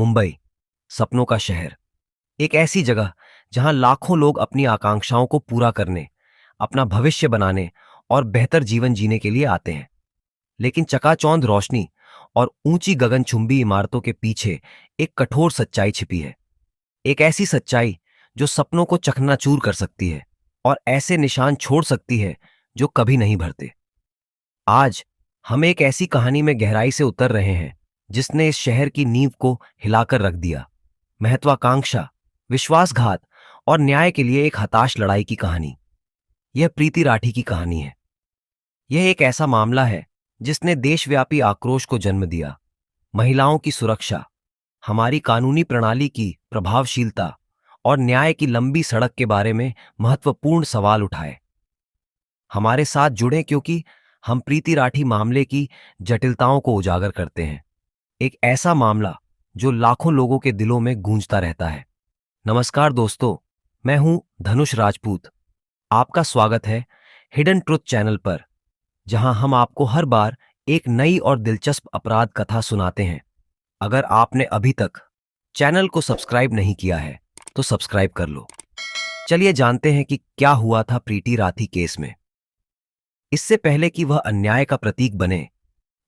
मुंबई, सपनों का शहर। एक ऐसी जगह जहां लाखों लोग अपनी आकांक्षाओं को पूरा करने, अपना भविष्य बनाने और बेहतर जीवन जीने के लिए आते हैं। लेकिन चकाचौंध रोशनी और ऊंची गगनचुंबी इमारतों के पीछे एक कठोर सच्चाई छिपी है। एक ऐसी सच्चाई जो सपनों को चकनाचूर कर सकती है और ऐसे निशान छोड़ सकती है जो कभी नहीं भरते। आज हम एक ऐसी कहानी में गहराई से उतर रहे हैं जिसने इस शहर की नींव को हिलाकर रख दिया। महत्वाकांक्षा, विश्वासघात और न्याय के लिए एक हताश लड़ाई की कहानी। यह प्रीति राठी की कहानी है। यह एक ऐसा मामला है जिसने देशव्यापी आक्रोश को जन्म दिया। महिलाओं की सुरक्षा, हमारी कानूनी प्रणाली की प्रभावशीलता और न्याय की लंबी सड़क के बारे में महत्वपूर्ण सवाल उठाए। हमारे साथ जुड़े क्योंकि हम प्रीति राठी मामले की जटिलताओं को उजागर करते हैं। एक ऐसा मामला जो लाखों लोगों के दिलों में गूंजता रहता है। नमस्कार दोस्तों, मैं हूं धनुष राजपूत। आपका स्वागत है हिडन ट्रुथ चैनल पर, जहां हम आपको हर बार एक नई और दिलचस्प अपराध कथा सुनाते हैं। अगर आपने अभी तक चैनल को सब्सक्राइब नहीं किया है तो सब्सक्राइब कर लो। चलिए जानते हैं कि क्या हुआ था प्रीति राठी केस में। इससे पहले कि वह अन्याय का प्रतीक बने,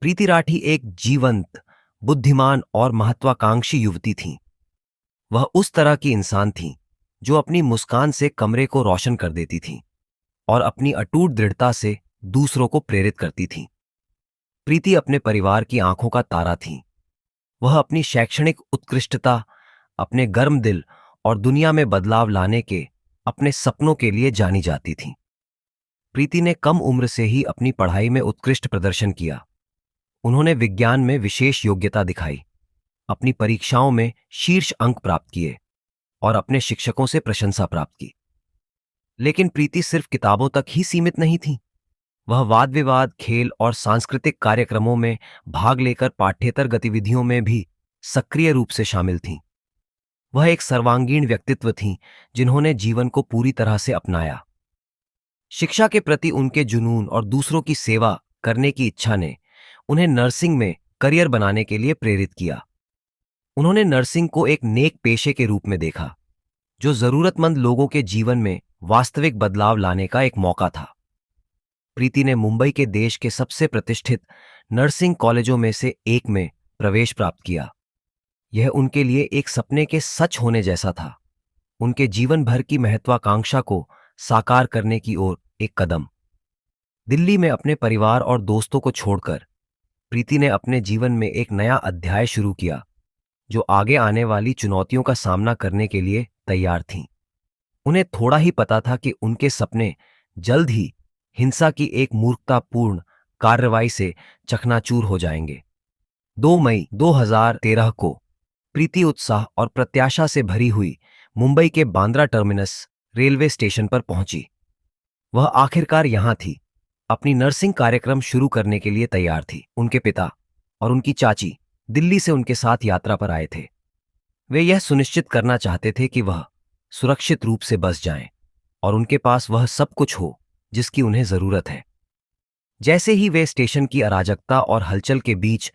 प्रीति राठी एक जीवंत, बुद्धिमान और महत्वाकांक्षी युवती थीं। वह उस तरह की इंसान थीं जो अपनी मुस्कान से कमरे को रोशन कर देती थीं और अपनी अटूट दृढ़ता से दूसरों को प्रेरित करती थीं। प्रीति अपने परिवार की आंखों का तारा थीं। वह अपनी शैक्षणिक उत्कृष्टता, अपने गर्म दिल और दुनिया में बदलाव लाने के अपने सपनों के लिए जानी जाती थीं। प्रीति ने कम उम्र से ही अपनी पढ़ाई में उत्कृष्ट प्रदर्शन किया। उन्होंने विज्ञान में विशेष योग्यता दिखाई, अपनी परीक्षाओं में शीर्ष अंक प्राप्त किए और अपने शिक्षकों से प्रशंसा प्राप्त की। लेकिन प्रीति सिर्फ किताबों तक ही सीमित नहीं थी। वह वाद विवाद, खेल और सांस्कृतिक कार्यक्रमों में भाग लेकर पाठ्येतर गतिविधियों में भी सक्रिय रूप से शामिल थीं। वह एक सर्वांगीण व्यक्तित्व थीं जिन्होंने जीवन को पूरी तरह से अपनाया। शिक्षा के प्रति उनके जुनून और दूसरों की सेवा करने की इच्छा ने उन्हें नर्सिंग में करियर बनाने के लिए प्रेरित किया। उन्होंने नर्सिंग को एक नेक पेशे के रूप में देखा, जो जरूरतमंद लोगों के जीवन में वास्तविक बदलाव लाने का एक मौका था। प्रीति ने मुंबई के देश के सबसे प्रतिष्ठित नर्सिंग कॉलेजों में से एक में प्रवेश प्राप्त किया। यह उनके लिए एक सपने के सच होने जैसा था, उनके जीवन भर की महत्वाकांक्षा को साकार करने की ओर एक कदम। दिल्ली में अपने परिवार और दोस्तों को छोड़कर प्रीति ने अपने जीवन में एक नया अध्याय शुरू किया, जो आगे आने वाली चुनौतियों का सामना करने के लिए तैयार थीं। उन्हें थोड़ा ही पता था कि उनके सपने जल्द ही हिंसा की एक मूर्खतापूर्ण कार्रवाई से चकनाचूर हो जाएंगे। 2 मई 2013 को प्रीति उत्साह और प्रत्याशा से भरी हुई मुंबई के बांद्रा टर्मिनस रेलवे स्टेशन पर पहुंची। वह आखिरकार यहां थी, अपनी नर्सिंग कार्यक्रम शुरू करने के लिए तैयार थी। उनके पिता और उनकी चाची दिल्ली से उनके साथ यात्रा पर आए थे। वे यह सुनिश्चित करना चाहते थे कि वह सुरक्षित रूप से बस जाएं और उनके पास वह सब कुछ हो जिसकी उन्हें जरूरत है। जैसे ही वे स्टेशन की अराजकता और हलचल के बीच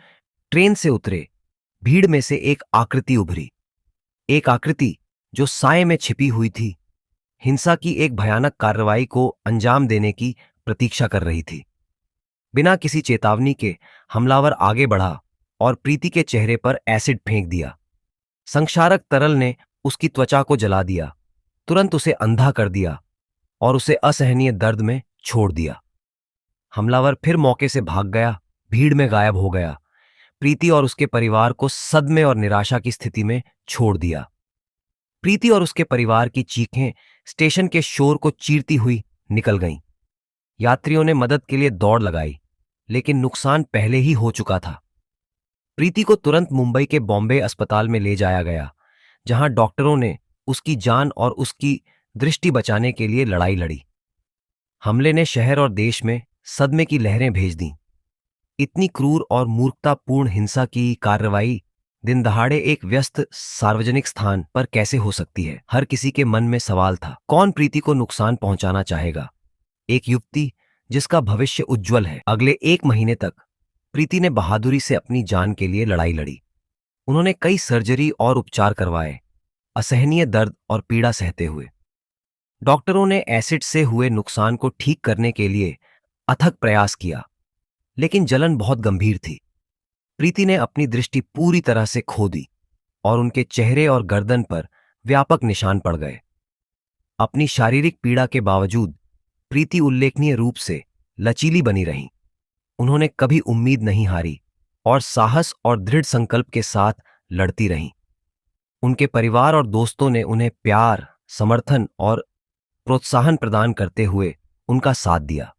ट्रेन से उतरे, भीड़ में से एक आकृति उभरी। एक आकृति जो साए में छिपी हुई थी, हिंसा की एक भयानक कार्रवाई को अंजाम देने की प्रतीक्षा कर रही थी। बिना किसी चेतावनी के हमलावर आगे बढ़ा और प्रीति के चेहरे पर एसिड फेंक दिया। संक्षारक तरल ने उसकी त्वचा को जला दिया, तुरंत उसे अंधा कर दिया और उसे असहनीय दर्द में छोड़ दिया। हमलावर फिर मौके से भाग गया, भीड़ में गायब हो गया। प्रीति और उसके परिवार को सदमे और निराशा की स्थिति में छोड़ दिया। प्रीति और उसके परिवार की चीखें स्टेशन के शोर को चीरती हुई निकल गईं। यात्रियों ने मदद के लिए दौड़ लगाई, लेकिन नुकसान पहले ही हो चुका था। प्रीति को तुरंत मुंबई के बॉम्बे अस्पताल में ले जाया गया, जहां डॉक्टरों ने उसकी जान और उसकी दृष्टि बचाने के लिए लड़ाई लड़ी। हमले ने शहर और देश में सदमे की लहरें भेज दीं। इतनी क्रूर और मूर्खतापूर्ण हिंसा की कार्रवाई दिन दहाड़े एक व्यस्त सार्वजनिक स्थान पर कैसे हो सकती है? हर किसी के मन में सवाल था, कौन प्रीति को नुकसान पहुंचाना चाहेगा? एक युवती जिसका भविष्य उज्जवल है। अगले 1 महीने तक प्रीति ने बहादुरी से अपनी जान के लिए लड़ाई लड़ी। उन्होंने कई सर्जरी और उपचार करवाए, असहनीय दर्द और पीड़ा सहते हुए। डॉक्टरों ने एसिड से हुए नुकसान को ठीक करने के लिए अथक प्रयास किया, लेकिन जलन बहुत गंभीर थी। प्रीति ने अपनी दृष्टि पूरी तरह से खो दी और उनके चेहरे और गर्दन पर व्यापक निशान पड़ गए। अपनी शारीरिक पीड़ा के बावजूद प्रीति उल्लेखनीय रूप से लचीली बनी रहीं। उन्होंने कभी उम्मीद नहीं हारी और साहस और दृढ़ संकल्प के साथ लड़ती रहीं। उनके परिवार और दोस्तों ने उन्हें प्यार, समर्थन और प्रोत्साहन प्रदान करते हुए उनका साथ दिया।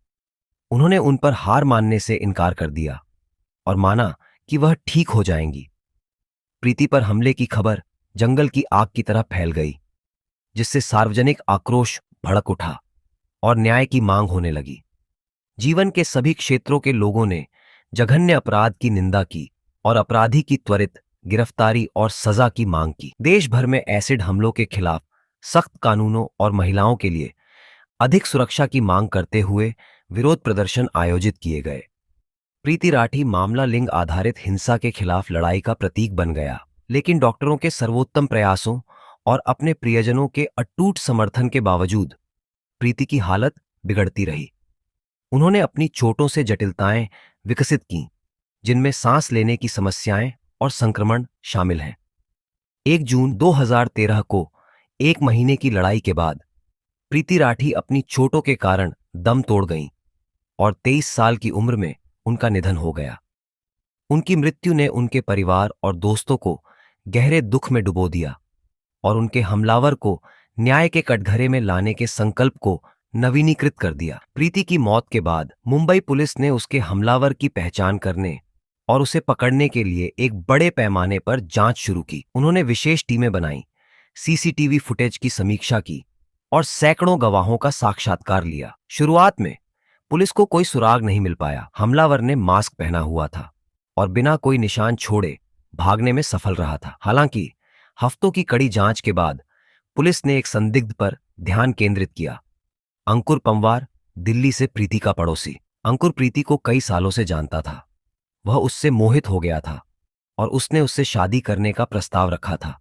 उन्होंने उन पर हार मानने से इनकार कर दिया और माना कि वह ठीक हो जाएंगी। प्रीति पर हमले की खबर जंगल की आग की तरह फैल गई, जिससे सार्वजनिक आक्रोश भड़क उठा और न्याय की मांग होने लगी। जीवन के सभी क्षेत्रों के लोगों ने जघन्य अपराध की निंदा की और अपराधी की त्वरित गिरफ्तारी और सजा की मांग की। देश भर में एसिड हमलों के खिलाफ सख्त कानूनों और महिलाओं के लिए अधिक सुरक्षा की मांग करते हुए विरोध प्रदर्शन आयोजित किए गए। प्रीति राठी मामला लिंग आधारित हिंसा के खिलाफ लड़ाई का प्रतीक बन गया, लेकिन डॉक्टरों के सर्वोत्तम प्रयासों और अपने प्रियजनों के अटूट समर्थन के बावजूद प्रीति की हालत बिगड़ती रही। उन्होंने अपनी चोटों से जटिलताएं विकसित कीं, जिनमें सांस लेने की समस्याएं और संक्रमण शामिल हैं। 1 जून 2013 को 1 महीने की लड़ाई के बाद प्रीति राठी अपनी चोटों के कारण दम तोड़ गईं और 23 साल की उम्र में उनका निधन हो गया। उनकी मृत्यु ने उनके परिवार और दोस्तों को गहरे दुख में डुबो दिया और उनके हमलावर को न्याय के कटघरे में लाने के संकल्प को नवीनीकृत कर दिया। प्रीति की मौत के बाद मुंबई पुलिस ने उसके हमलावर की पहचान करने और उसे पकड़ने के लिए एक बड़े पैमाने पर जांच शुरू की। उन्होंने विशेष टीमें बनाई, सीसीटीवी फुटेज की समीक्षा की और सैकड़ों गवाहों का साक्षात्कार लिया। शुरुआत में पुलिस को कोई सुराग नहीं मिल पाया। हमलावर ने मास्क पहना हुआ था और बिना कोई निशान छोड़े भागने में सफल रहा था। हालांकि हफ्तों की कड़ी जांच के बाद पुलिस ने एक संदिग्ध पर ध्यान केंद्रित किया। अंकुर पंवार, दिल्ली से प्रीति का पड़ोसी। अंकुर प्रीति को कई सालों से जानता था। वह उससे मोहित हो गया था और उसने उससे शादी करने का प्रस्ताव रखा था,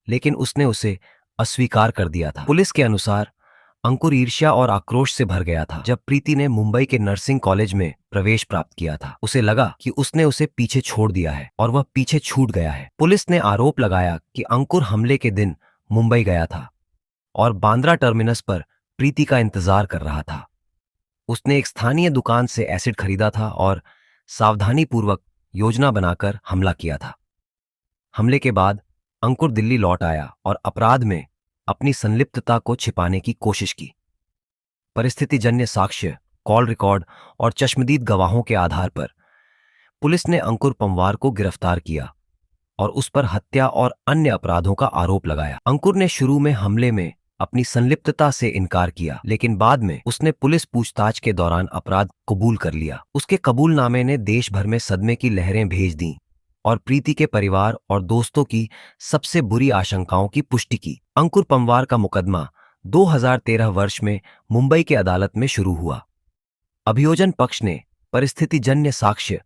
लेकिन उसने उसे अस्वीकार कर दिया था। पुलिस के अनुसार अंकुर ईर्ष्या और आक्रोश से भर गया था जब प्रीति ने मुंबई के नर्सिंग कॉलेज में प्रवेश प्राप्त किया था। उसे लगा कि उसने उसे पीछे छोड़ दिया है और वह पीछे छूट गया है। पुलिस ने आरोप लगाया कि अंकुर हमले के दिन मुंबई गया था और बांद्रा टर्मिनस पर प्रीति का इंतजार कर रहा था। उसने एक स्थानीय दुकान से एसिड खरीदा था और सावधानीपूर्वक योजना बनाकर हमला किया था। हमले के बाद अंकुर दिल्ली लौट आया और अपराध में अपनी संलिप्तता को छिपाने की कोशिश की। परिस्थितिजन्य साक्ष्य, कॉल रिकॉर्ड और चश्मदीद गवाहों के आधार पर पुलिस ने अंकुर पंवार को गिरफ्तार किया और उस पर हत्या और अन्य अपराधों का आरोप लगाया। अंकुर ने शुरू में हमले में अपनी संलिप्तता से इनकार किया, लेकिन बाद में उसने पुलिस पूछताछ के दौरान अपराध कबूल कर लिया। उसके कबूलनामे ने देश भर में सदमे की लहरें भेज दीं और प्रीति के परिवार और दोस्तों की सबसे बुरी आशंकाओं की पुष्टि की। अंकुर पंवार का मुकदमा 2013 वर्ष में मुंबई की अदालत में शुरू हुआ। अभियोजन पक्ष ने परिस्थितिजन्य साक्ष्य,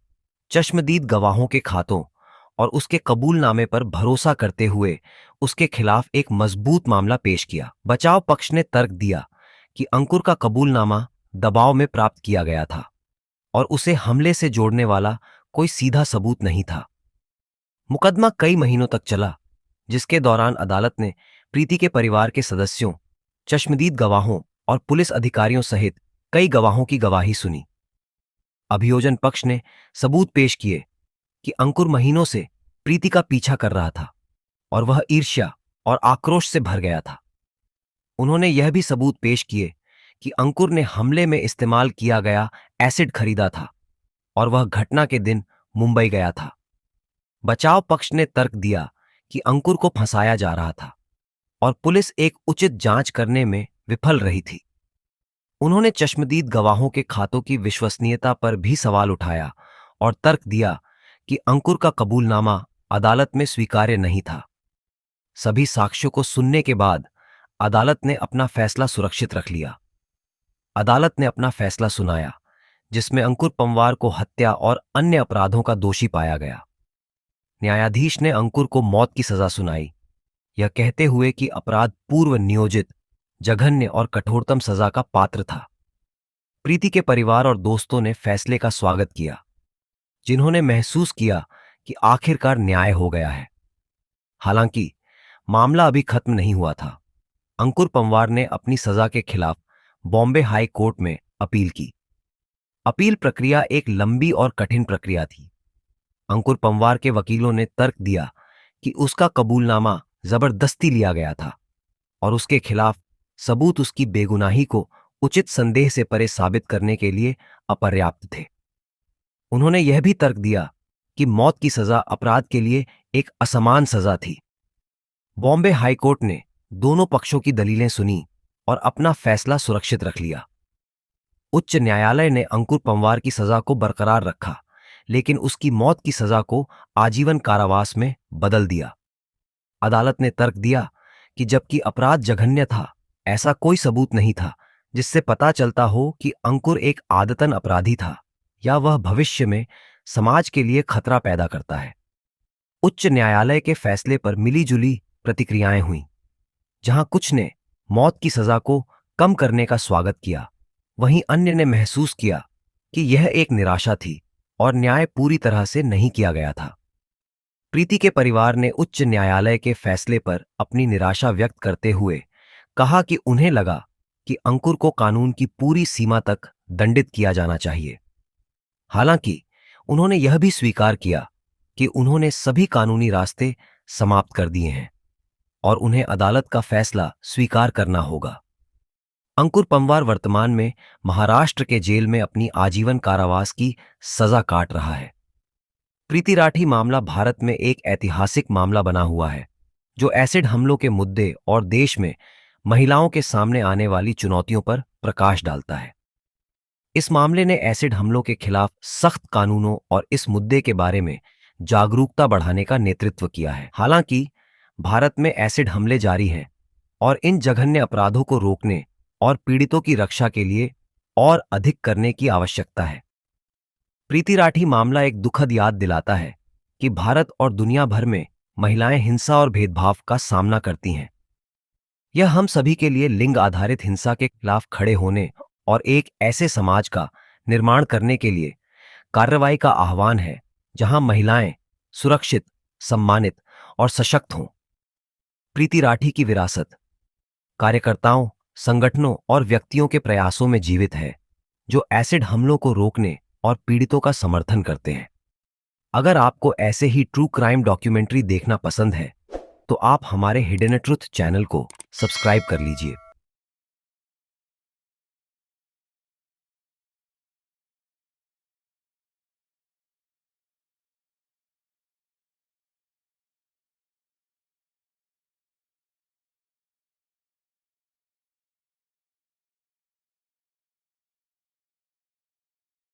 चश्मदीद गवाहों के खातों और उसके कबूलनामे पर भरोसा करते हुए उसके खिलाफ एक मजबूत मामला पेश किया। बचाव पक्ष ने तर्क दिया कि अंकुर का कबूलनामा दबाव में प्राप्त किया गया था और उसे हमले से जोड़ने वाला कोई सीधा सबूत नहीं था। मुकदमा कई महीनों तक चला, जिसके दौरान अदालत ने प्रीति के परिवार के सदस्यों, चश्मदीद गवाहों और पुलिस अधिकारियों सहित कई गवाहों की गवाही सुनी। अभियोजन पक्ष ने सबूत पेश किए कि अंकुर महीनों से प्रीति का पीछा कर रहा था और वह ईर्ष्या और आक्रोश से भर गया था। उन्होंने यह भी सबूत पेश किए कि अंकुर ने हमले में इस्तेमाल किया गया एसिड खरीदा था और वह घटना के दिन मुंबई गया था। बचाव पक्ष ने तर्क दिया कि अंकुर को फंसाया जा रहा था और पुलिस एक उचित जांच करने में विफल रही थी। उन्होंने चश्मदीद गवाहों के खातों की विश्वसनीयता पर भी सवाल उठाया और तर्क दिया कि अंकुर का कबूलनामा अदालत में स्वीकार्य नहीं था। सभी साक्ष्यों को सुनने के बाद अदालत ने अपना फैसला सुरक्षित रख लिया। अदालत ने अपना फैसला सुनाया, जिसमें अंकुर पंवार को हत्या और अन्य अपराधों का दोषी पाया गया। न्यायाधीश ने अंकुर को मौत की सजा सुनाई, यह कहते हुए कि अपराध पूर्व नियोजित, जघन्य और कठोरतम सजा का पात्र था। प्रीति के परिवार और दोस्तों ने फैसले का स्वागत किया, जिन्होंने महसूस किया कि आखिरकार न्याय हो गया है। हालांकि मामला अभी खत्म नहीं हुआ था। अंकुर पंवार ने अपनी सजा के खिलाफ बॉम्बे हाई कोर्ट में अपील की। अपील प्रक्रिया एक लंबी और कठिन प्रक्रिया थी। अंकुर पंवार के वकीलों ने तर्क दिया कि उसका कबूलनामा जबरदस्ती लिया गया था और उसके खिलाफ सबूत उसकी बेगुनाही को उचित संदेह से परे साबित करने के लिए अपर्याप्त थे। उन्होंने यह भी तर्क दिया कि मौत की सजा अपराध के लिए एक असमान सजा थी। बॉम्बे हाईकोर्ट ने दोनों पक्षों की दलीलें सुनी और अपना फैसला सुरक्षित रख लिया। उच्च न्यायालय ने अंकुर पंवार की सजा को बरकरार रखा, लेकिन उसकी मौत की सजा को आजीवन कारावास में बदल दिया। अदालत ने तर्क दिया कि जबकि अपराध जघन्य था, ऐसा कोई सबूत नहीं था जिससे पता चलता हो कि अंकुर एक आदतन अपराधी था या वह भविष्य में समाज के लिए खतरा पैदा करता है। उच्च न्यायालय के फैसले पर मिलीजुली प्रतिक्रियाएं हुईं। जहां कुछ ने मौत की सजा को कम करने का स्वागत किया, वहीं अन्य ने महसूस किया कि यह एक निराशा थी और न्याय पूरी तरह से नहीं किया गया था। प्रीति के परिवार ने उच्च न्यायालय के फैसले पर अपनी निराशा व्यक्त करते हुए कहा कि उन्हें लगा कि अंकुर को कानून की पूरी सीमा तक दंडित किया जाना चाहिए। हालांकि उन्होंने यह भी स्वीकार किया कि उन्होंने सभी कानूनी रास्ते समाप्त कर दिए हैं और उन्हें अदालत का फैसला स्वीकार करना होगा। अंकुर पंवार वर्तमान में महाराष्ट्र के जेल में अपनी आजीवन कारावास की सजा काट रहा है। प्रीति राठी मामला भारत में एक ऐतिहासिक मामला बना हुआ है, जो एसिड हमलों के मुद्दे और देश में महिलाओं के सामने आने वाली चुनौतियों पर प्रकाश डालता है। इस मामले ने एसिड हमलों के खिलाफ सख्त कानूनों और इस मुद्दे के बारे में जागरूकता बढ़ाने का नेतृत्व किया है। हालांकि भारत में एसिड हमले जारी हैं और इन जघन्य अपराधों को रोकने और पीड़ितों की रक्षा के लिए और अधिक करने की आवश्यकता है। प्रीति राठी मामला एक दुखद याद दिलाता है कि भारत और दुनिया भर में महिलाएं हिंसा और भेदभाव का सामना करती हैं। यह हम सभी के लिए लिंग आधारित हिंसा के खिलाफ खड़े होने और एक ऐसे समाज का निर्माण करने के लिए कार्रवाई का आह्वान है जहां महिलाएं सुरक्षित, सम्मानित और सशक्त हों। प्रीति राठी की विरासत कार्यकर्ताओं, संगठनों और व्यक्तियों के प्रयासों में जीवित है, जो एसिड हमलों को रोकने और पीड़ितों का समर्थन करते हैं। अगर आपको ऐसे ही ट्रू क्राइम डॉक्यूमेंट्री देखना पसंद है, तो आप हमारे हिडन ट्रुथ चैनल को सब्सक्राइब कर लीजिए।